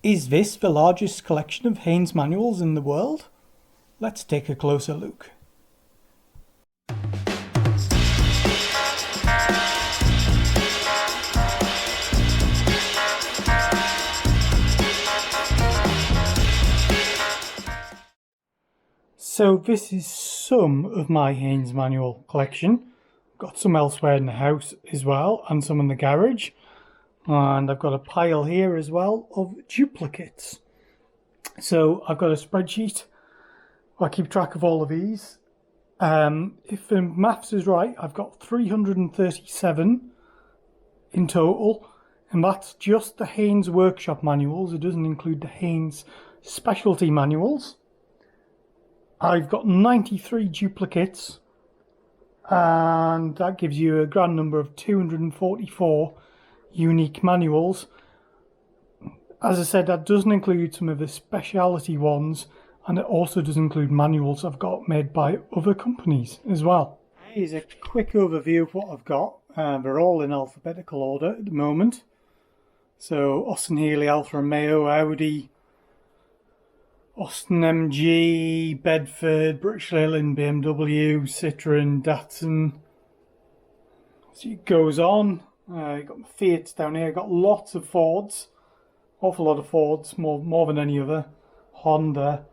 Is this the largest collection of Haynes manuals in the world? Let's take a closer look. So this is some of my Haynes manual collection. I've got some elsewhere in the house as well, and some in the garage. And I've got a pile here as well of duplicates. So I've got a spreadsheet. I keep track of all of these. If the maths is right, I've got 337 in total. And that's just the Haynes workshop manuals. It doesn't include the Haynes specialty manuals. I've got 93 duplicates, and that gives you a grand number of 244 unique manuals. As I said, that doesn't include some of the specialty ones, and it also does include manuals I've got made by other companies as well. Here's a quick overview of what I've got. They're all in alphabetical order at the moment. So Austin, Healey, Alfa Romeo, Audi, Austin MG, Bedford, British Leyland, BMW, Citroen, Datsun. So it goes on. You've got Fiats down here. I've got lots of Fords. Awful lot of Fords, more than any other. Honda,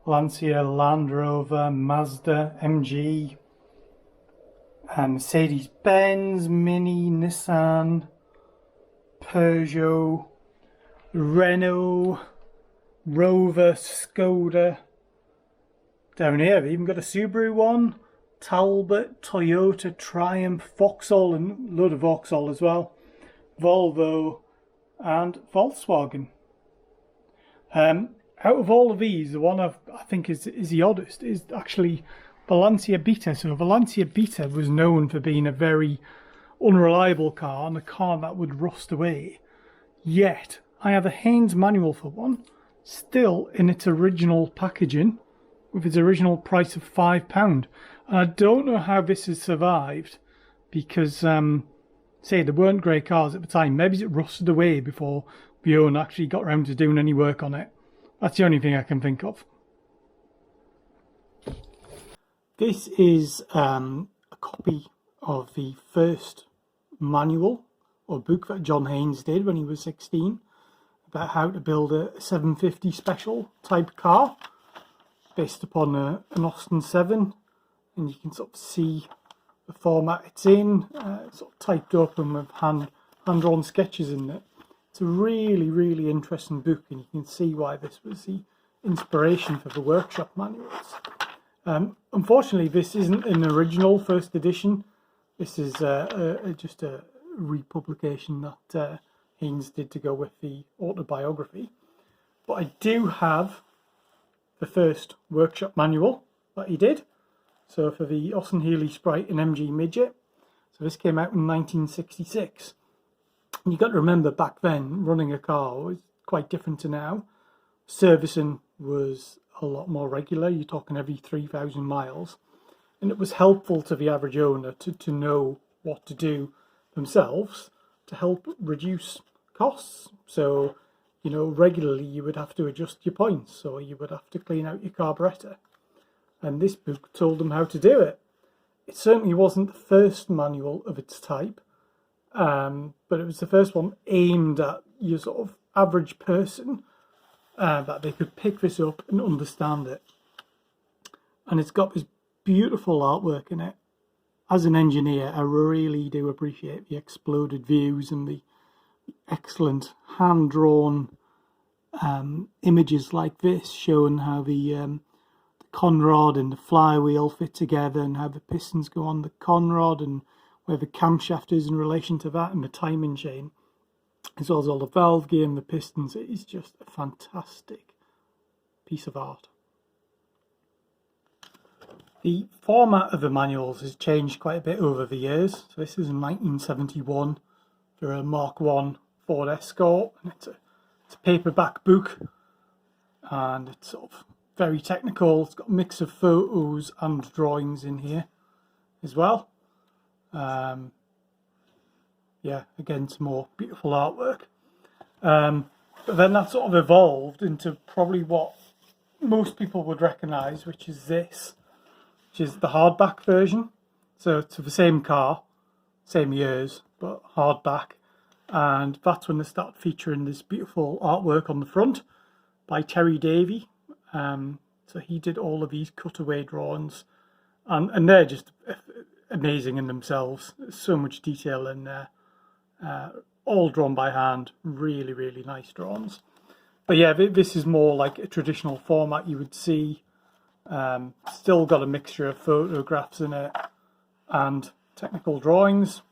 Lancia, Land Rover, Mazda, MG, Mercedes-Benz, Mini, Nissan, Peugeot, Renault, Rover, Skoda. Down here, I've even got a Subaru one, Talbot, Toyota, Triumph, Vauxhall, and a load of Vauxhall as well, Volvo, and Volkswagen. Out of all of these, the one I think is the oddest is actually the Lancia Beta. So the Lancia Beta was known for being a very unreliable car and a car that would rust away. Yet, I have a Haynes manual for one, still in its original packaging, with its original price of £5. And I don't know how this has survived, because, say, there weren't great cars at the time. Maybe it rusted away before the owner actually got around to doing any work on it. That's the only thing I can think of. This is a copy of the first manual or book that John Haynes did when he was 16 about how to build a 750 special type car based upon an Austin 7, and you can sort of see the format it's in, sort of typed up and with hand-drawn sketches in it. It's a really interesting book, and you can see why this was the inspiration for the workshop manuals. Unfortunately, this isn't an original first edition. This is just a republication that Haynes did to go with the autobiography. But I do have the first workshop manual that he did. So for the Austin Healey Sprite and MG Midget. So this came out in 1966. And you've got to remember, back then, running a car was quite different to now. Servicing was a lot more regular. You're talking every 3,000 miles. And it was helpful to the average owner to know what to do themselves to help reduce costs. So, you know, regularly you would have to adjust your points, or you would have to clean out your carburetor. And this book told them how to do it. It certainly wasn't the first manual of its type, but it was the first one aimed at your sort of average person, that they could pick this up and understand it. And it's got this beautiful artwork in it. As an engineer, I really do appreciate the exploded views and the excellent hand-drawn images like this, showing how the conrod and the flywheel fit together, and how the pistons go on the conrod, and where the camshaft is in relation to that, and the timing chain, as well as all the valve gear and the pistons. It is just a fantastic piece of art. The format of the manuals has changed quite a bit over the years. So this is in 1971 for a Mark I Ford Escort, and it's a paperback book, and it's sort of very technical. It's got a mix of photos and drawings in here as well. Yeah, again, some more beautiful artwork. But then that sort of evolved into probably what most people would recognise, which is this, which is the hardback version. So it's the same car, same years, but hardback. And that's when they start featuring this beautiful artwork on the front by Terry Davey. So he did all of these cutaway drawings, and they're just amazing in themselves. There's so much detail in there, all drawn by hand. Really, really nice drawings. But yeah, this is more like a traditional format you would see. Still got a mixture of photographs in it and technical drawings.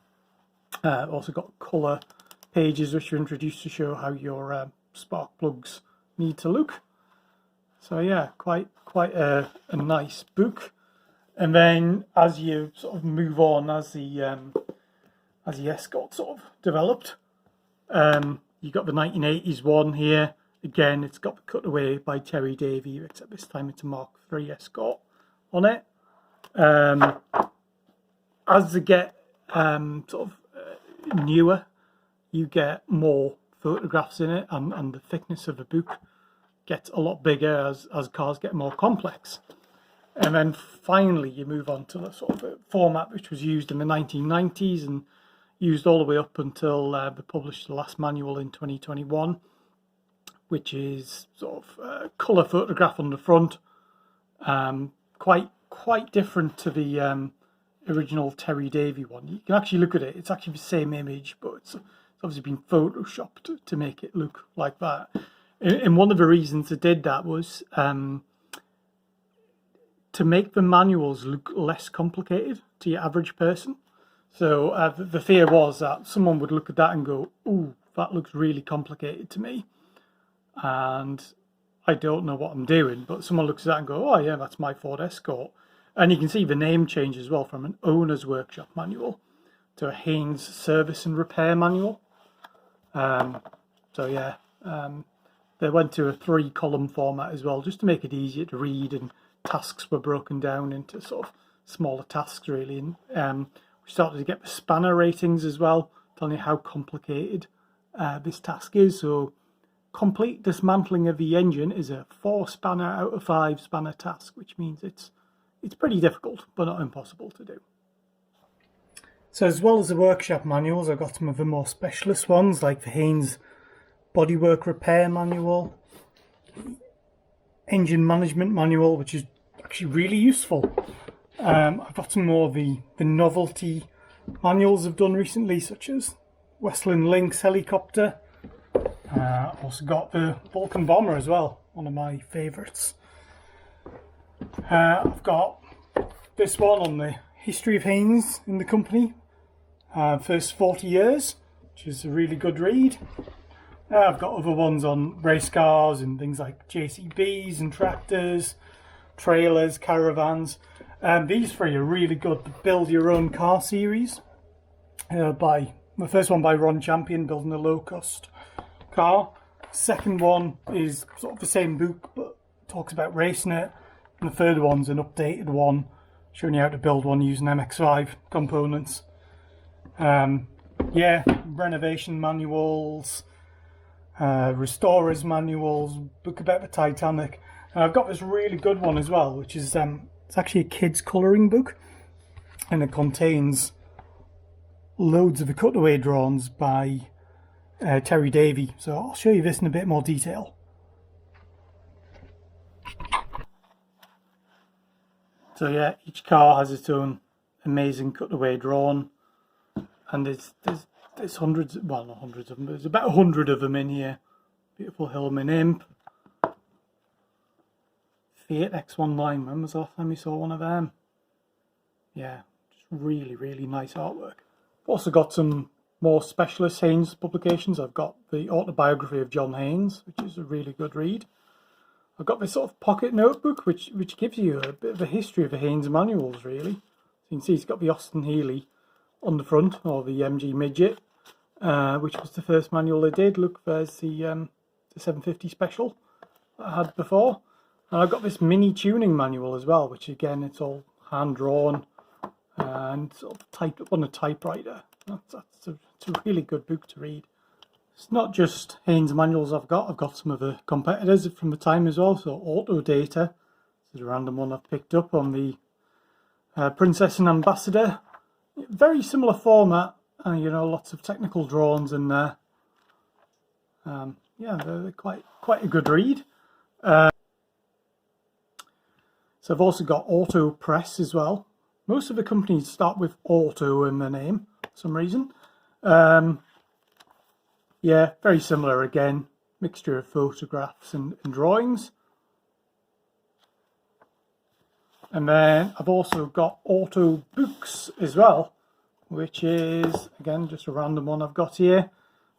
Also got colour pages which are introduced to show how your spark plugs need to look. So yeah, quite a nice book. And then as you sort of move on, as the Escort sort of developed, you got the 1980s one here. Again, it's got the cutaway by Terry Davey, except this time it's a Mark III Escort on it. As they get sort of newer, you get more photographs in it, and the thickness of the book gets a lot bigger as cars get more complex. And then finally you move on to the sort of format which was used in the 1990s and used all the way up until they published the last manual in 2021, which is sort of colour photograph on the front. Quite different to the original Terry Davey one. You can actually look at it, it's actually the same image, but it's obviously been photoshopped to make it look like that. And one of the reasons they did that was to make the manuals look less complicated to your average person. So the fear was that someone would look at that and go, ooh, that looks really complicated to me, and I don't know what I'm doing. But someone looks at that and go, oh yeah, that's my Ford Escort. And you can see the name change as well from an owner's workshop manual to a Haynes service and repair manual. So yeah, they went to a 3-column format as well, just to make it easier to read, and tasks were broken down into sort of smaller tasks really. And we started to get the spanner ratings as well, telling you how complicated this task is. So complete dismantling of the engine is a 4 spanner out of 5 spanner task, which means it's pretty difficult, but not impossible to do. So as well as the workshop manuals, I've got some of the more specialist ones, like the Haynes bodywork repair manual, engine management manual, which is actually really useful. I've got some more of the novelty manuals I've done recently, such as Westland Lynx helicopter. Also got the Vulcan bomber as well, one of my favourites. I've got this one on the history of Haynes in the company, first 40 years, which is a really good read. I've got other ones on race cars and things like JCBs and tractors, trailers, caravans. These 3 are really good. The Build Your Own Car series, the first one by Ron Champion, building a low-cost car. Second one is sort of the same book, but talks about racing it. And the third one's an updated one, showing you how to build one using MX5 components. Renovation manuals, restorers manuals, book about the Titanic. And I've got this really good one as well, which is it's actually a kid's colouring book, and it contains loads of the cutaway drawings by Terry Davey. So I'll show you this in a bit more detail. So yeah, each car has its own amazing cutaway drawn, and there's hundreds, well not hundreds of them, but there's about 100 of them in here. Beautiful Hillman Imp, Fiat X19, when was the last time you saw one of them? Yeah, just really, really nice artwork. Also got some more specialist Haynes publications. I've got the autobiography of John Haynes, which is a really good read. I've got this sort of pocket notebook, which gives you a bit of a history of the Haynes manuals, really. So you can see it's got the Austin Healey on the front, or the MG Midget, which was the first manual they did. Look, there's the 750 Special that I had before. And I've got this mini tuning manual as well, which again, it's all hand-drawn and sort of typed up on a typewriter. It's a really good book to read. It's not just Haynes manuals I've got some of the competitors from the time as well. So Autodata, this is a random one I've picked up on the Princess and Ambassador. Very similar format, you know, lots of technical drawings in there. Yeah, they're quite a good read. So I've also got Auto Press as well. Most of the companies start with Auto in their name for some reason. Yeah, very similar again, mixture of photographs and drawings. And then I've also got Autobooks as well, which is, again, just a random one I've got here.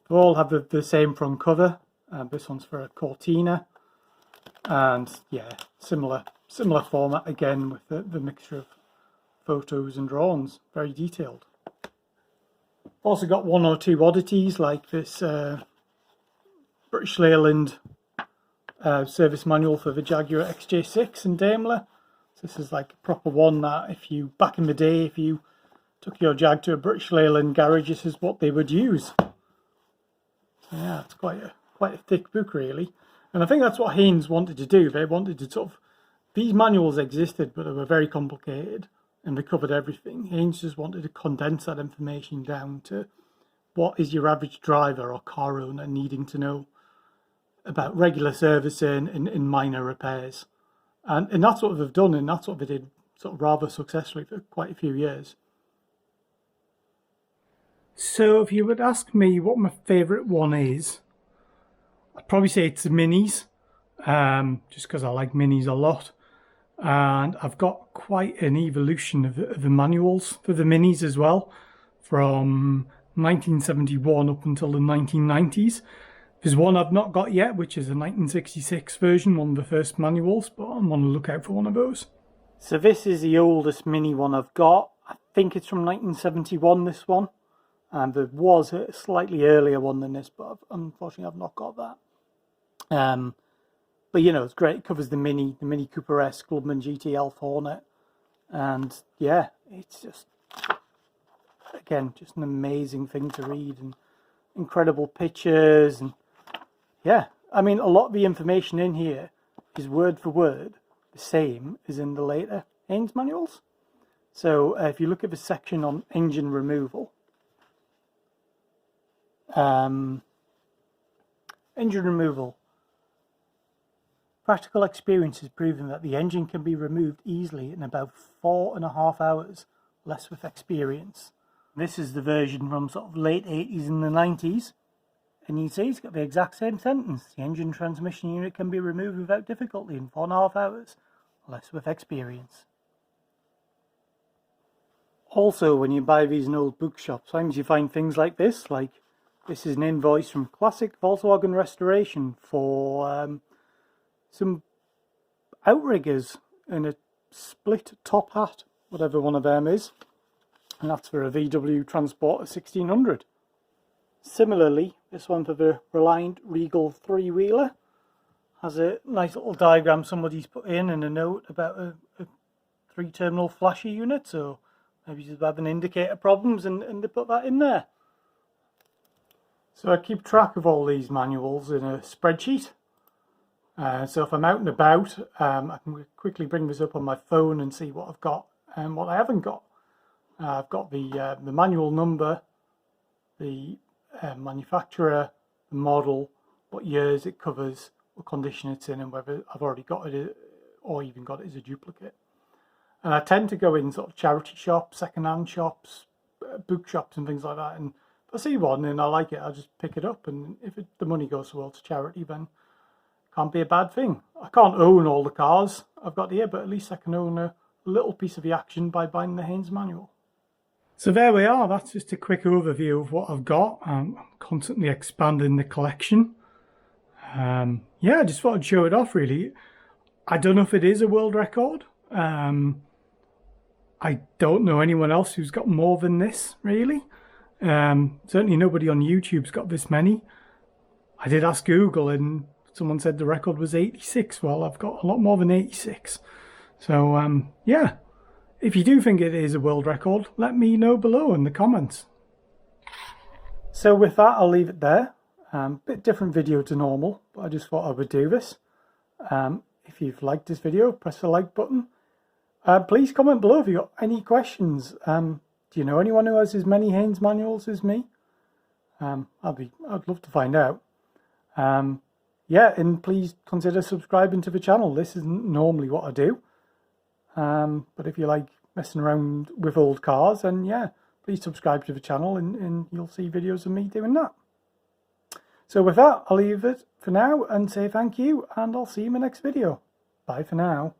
They all have the same front cover. This one's for a Cortina. And yeah, similar format again with the mixture of photos and drawings, very detailed. Also got one or two oddities like this British Leyland service manual for the Jaguar XJ6 and Daimler. So this is like a proper one that if you, back in the day, if you took your Jag to a British Leyland garage, this is what they would use. So yeah, it's quite a thick book really. And I think that's what Haynes wanted to do. They wanted to sort of, these manuals existed, but they were very complicated and they covered everything. Haynes just wanted to condense that information down to what is your average driver or car owner needing to know about regular servicing and minor repairs. And that's what they've done, and that's what they did sort of rather successfully for quite a few years. So if you would ask me what my favourite one is, I'd probably say it's the minis, just because I like minis a lot. And I've got quite an evolution of the manuals for the minis as well, from 1971 up until the 1990s. There's one I've not got yet, which is a 1966 version, one of the first manuals, but I'm on the lookout for one of those. So this is the oldest mini one I've got. I think it's from 1971, this one. And there was a slightly earlier one than this, but unfortunately I've not got that. But you know, it's great. It covers the Mini Cooper S, Clubman GTL Hornet. And yeah, it's just, again, just an amazing thing to read and incredible pictures. And yeah, I mean, a lot of the information in here is word for word the same as in the later Haynes manuals. So if you look at the section on engine removal, practical experience has proven that the engine can be removed easily in about 4.5 hours, less with experience. This is the version from sort of late 80s and the 90s. And you can see it's got the exact same sentence. The engine transmission unit can be removed without difficulty in 4.5 hours, less with experience. Also, when you buy these in old bookshops, sometimes you find things like this. Like, this is an invoice from Classic Volkswagen Restoration for some outriggers and a split top hat, whatever one of them is. And that's for a VW Transporter 1600. Similarly, this one for the Reliant Regal three-wheeler has a nice little diagram somebody's put in and a note about a 3-terminal flasher unit. So maybe just having indicator problems and they put that in there. So I keep track of all these manuals in a spreadsheet. So if I'm out and about, I can quickly bring this up on my phone and see what I've got and what I haven't got. I've got the manual number, the manufacturer, the model, what years it covers, what condition it's in, and whether I've already got it or even got it as a duplicate. And I tend to go in sort of charity shops, second-hand shops, book shops and things like that. And if I see one and I like it, I'll just pick it up. And if the money goes towards charity, then it can't be a bad thing. I can't own all the cars I've got here, but at least I can own a little piece of the action by buying the Haynes manual. So there we are. That's just a quick overview of what I've got. I'm constantly expanding the collection. Yeah, I just thought I'd show it off really. I don't know if it is a world record. I don't know anyone else who's got more than this really. Certainly nobody on YouTube's got this many. I did ask Google and someone said the record was 86. Well, I've got a lot more than 86. So yeah. If you do think it is a world record, let me know below in the comments. So with that, I'll leave it there. Bit different video to normal, but I just thought I would do this. If you've liked this video, press the like button. Please comment below if you've got any questions. Do you know anyone who has as many Haynes manuals as me? I'd love to find out. Yeah, and please consider subscribing to the channel. This isn't normally what I do. But if you like messing around with old cars, then yeah, please subscribe to the channel and you'll see videos of me doing that. So with that, I'll leave it for now and say thank you, and I'll see you in my next video. Bye for now.